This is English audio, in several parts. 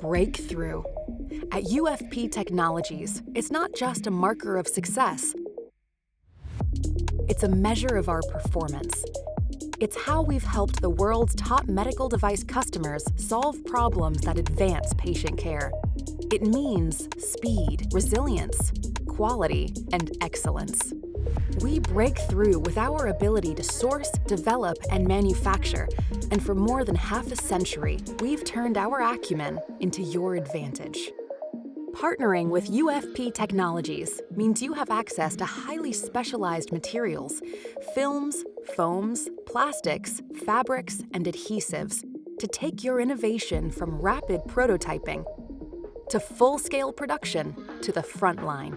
Breakthrough. At UFP Technologies, it's not just a marker of success. It's a measure of our performance. It's how we've helped the world's top medical device customers solve problems that advance patient care. It means speed, resilience, quality, and excellence. We break through with our ability to source, develop, and manufacture, and for more than half a century, we've turned our acumen into your advantage. Partnering with UFP Technologies means you have access to highly specialized materials, films, foams, plastics, fabrics, and adhesives to take your innovation from rapid prototyping to full-scale production to the front line.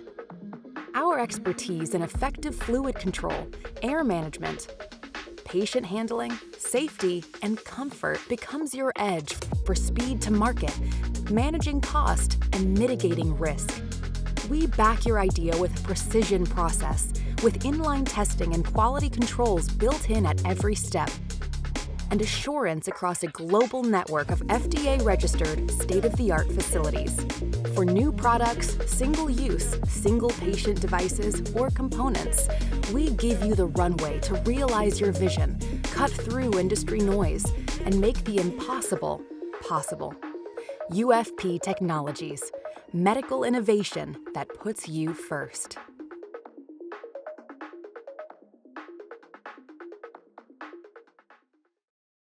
Our expertise in effective fluid control, air management, patient handling, safety, and comfort becomes your edge for speed to market, managing cost, and mitigating risk. We back your idea with a precision process, with inline testing and quality controls built in at every step, and assurance across a global network of FDA-registered, state-of-the-art facilities. For new products, single-use, single-patient devices, or components, we give you the runway to realize your vision, cut through industry noise, and make the impossible possible. UFP Technologies, medical innovation that puts you first.